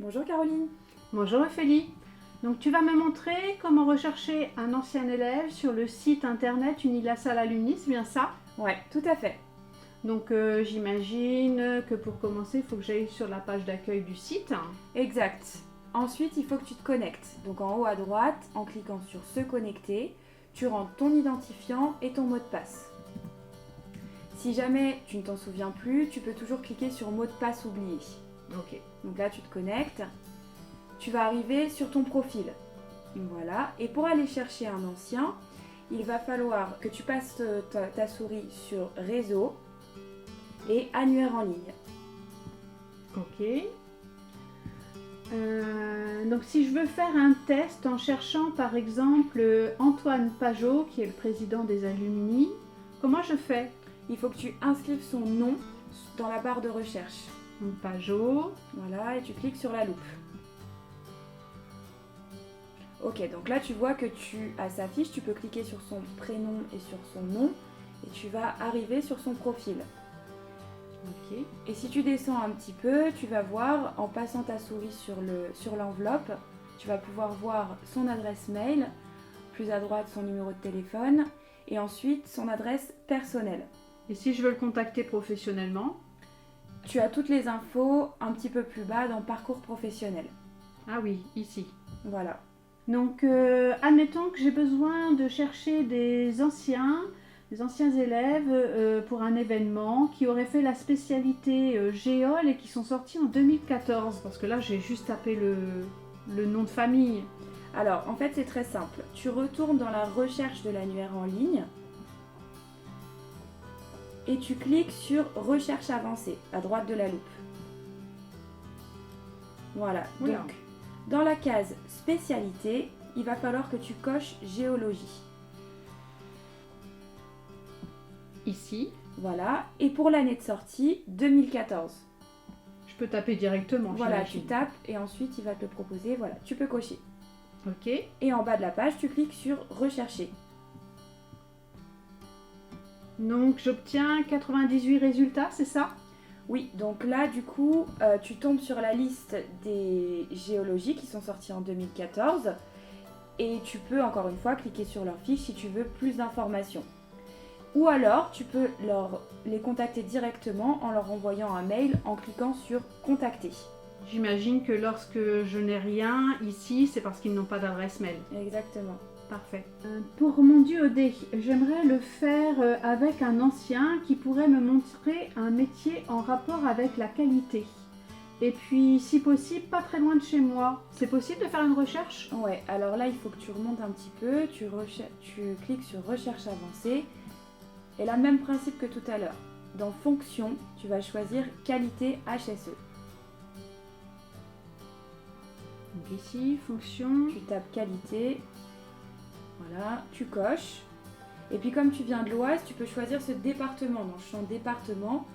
Bonjour Caroline. Bonjour Ophélie. Donc tu vas me montrer comment rechercher un ancien élève sur le site internet Unilassal Alumni, c'est bien ça? Ouais, tout à fait. Donc j'imagine que pour commencer, il faut que j'aille sur la page d'accueil du site. Exact. Ensuite, il faut que tu te connectes. Donc en haut à droite, en cliquant sur se connecter, tu rentres ton identifiant et ton mot de passe. Si jamais tu ne t'en souviens plus, tu peux toujours cliquer sur mot de passe oublié. Ok. Donc là, tu te connectes. Tu vas arriver sur ton profil. Voilà. Et pour aller chercher un ancien, il va falloir que tu passes ta souris sur réseau et annuaire en ligne. Ok. Donc si je veux faire un test en cherchant par exemple Antoine Pajot, qui est le président des alumni, comment je fais? Il faut que tu inscrives son nom dans la barre de recherche. Donc Pajot. Voilà, et tu cliques sur la loupe. Ok, donc là tu vois que tu as sa fiche, tu peux cliquer sur son prénom et sur son nom, et tu vas arriver sur son profil. Ok. Et si tu descends un petit peu, tu vas voir, en passant ta souris sur l'enveloppe, tu vas pouvoir voir son adresse mail, plus à droite son numéro de téléphone, et ensuite son adresse personnelle. Et si je veux le contacter professionnellement? Tu as toutes les infos un petit peu plus bas dans Parcours professionnel. Ah oui, ici. Voilà. Donc, admettons que j'ai besoin de chercher des anciens élèves pour un événement qui auraient fait la spécialité géol et qui sont sortis en 2014. Parce que là, j'ai juste tapé le nom de famille. Alors, en fait, c'est très simple. Tu retournes dans la recherche de l'annuaire en ligne et tu cliques sur Recherche avancée, à droite de la loupe. Voilà. Oula. Donc, dans la case spécialité, il va falloir que tu coches géologie. Ici, Voilà. Et pour l'année de sortie, 2014. je peux taper directement. Voilà, tu j'imagine. tapes et ensuite il va te le proposer. Voilà, tu peux cocher. Ok. Et en bas de la page, tu cliques sur Rechercher. Donc, j'obtiens 98 résultats, c'est ça? Oui, donc là, du coup, tu tombes sur la liste des géologies qui sont sorties en 2014 et tu peux, encore une fois, cliquer sur leur fiche si tu veux plus d'informations. Ou alors, tu peux les contacter directement en leur envoyant un mail en cliquant sur Contacter. J'imagine que lorsque je n'ai rien ici, c'est parce qu'ils n'ont pas d'adresse mail. Exactement. Parfait. Pour mon DOD, j'aimerais le faire avec un ancien qui pourrait me montrer un métier en rapport avec la qualité. Et puis, si possible, pas très loin de chez moi. C'est possible de faire une recherche? Ouais, alors là, il faut que tu remontes un petit peu, tu cliques sur Recherche avancée. Et là, même principe que tout à l'heure. Dans Fonction, tu vas choisir Qualité HSE. Donc ici, fonction. Tu tapes Qualité. Voilà, tu coches. Et puis comme tu viens de l'Oise, tu peux choisir ce département. Dans le champ département,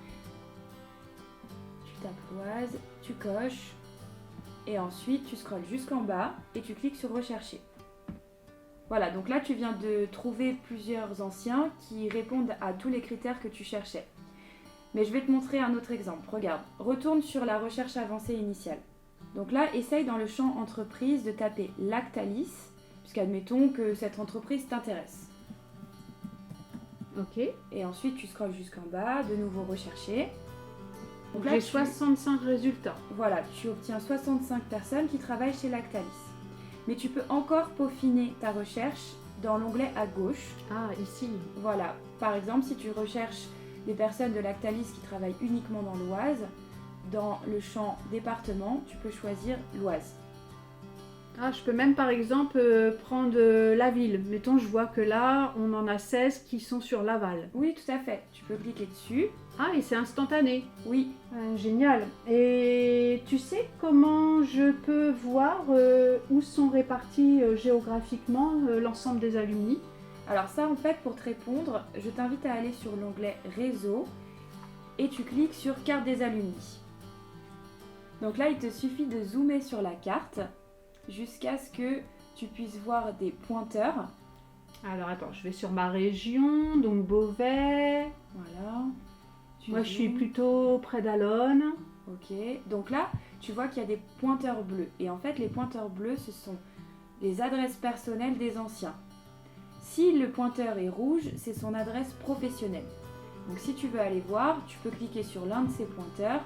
tu tapes l'Oise, tu coches. Et ensuite, tu scrolles jusqu'en bas et tu cliques sur Rechercher. Voilà, donc là, tu viens de trouver plusieurs anciens qui répondent à tous les critères que tu cherchais. Mais je vais te montrer un autre exemple. Regarde, retourne sur la recherche avancée initiale. Donc là, essaye dans le champ entreprise de taper Lactalis, puisqu'admettons que cette entreprise t'intéresse. Ok. Et ensuite, tu scrolles jusqu'en bas, de nouveau rechercher. Donc là, j'ai tu- 65 résultats. Voilà, tu obtiens 65 personnes qui travaillent chez Lactalis. Mais tu peux encore peaufiner ta recherche dans l'onglet à gauche. Ah, ici. Voilà, par exemple, si tu recherches des personnes de Lactalis qui travaillent uniquement dans l'Oise, dans le champ département, tu peux choisir l'Oise. Ah, je peux même par exemple prendre la ville. Mettons, je vois que là, on en a 16 qui sont sur Laval. Oui, tout à fait. Tu peux cliquer dessus. Ah, et c'est instantané. Oui, Génial. Et tu sais comment je peux voir où sont répartis géographiquement l'ensemble des alumni? alors ça, en fait, pour te répondre, je t'invite à aller sur l'onglet Réseau et tu cliques sur Carte des alumni. Donc là, il te suffit de zoomer sur la carte jusqu'à ce que tu puisses voir des pointeurs. Alors attends, je vais sur ma région, donc Beauvais. Voilà. Moi, je suis plutôt près d'Allonne. Ok, donc là, tu vois qu'il y a des pointeurs bleus. Et en fait, les pointeurs bleus, ce sont les adresses personnelles des anciens. Si le pointeur est rouge, c'est son adresse professionnelle. Donc si tu veux aller voir, tu peux cliquer sur l'un de ces pointeurs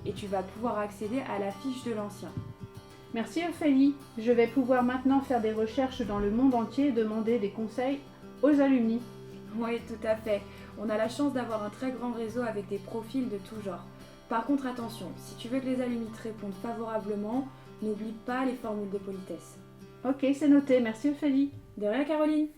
et tu vas pouvoir accéder à la fiche de l'ancien. Merci Ophélie. Je vais pouvoir maintenant faire des recherches dans le monde entier et demander des conseils aux alumni. Oui, tout à fait. On a la chance d'avoir un très grand réseau avec des profils de tout genre. Par contre, attention, si tu veux que les alumni te répondent favorablement, n'oublie pas les formules de politesse. Ok, c'est noté. Merci Ophélie. De rien, Caroline.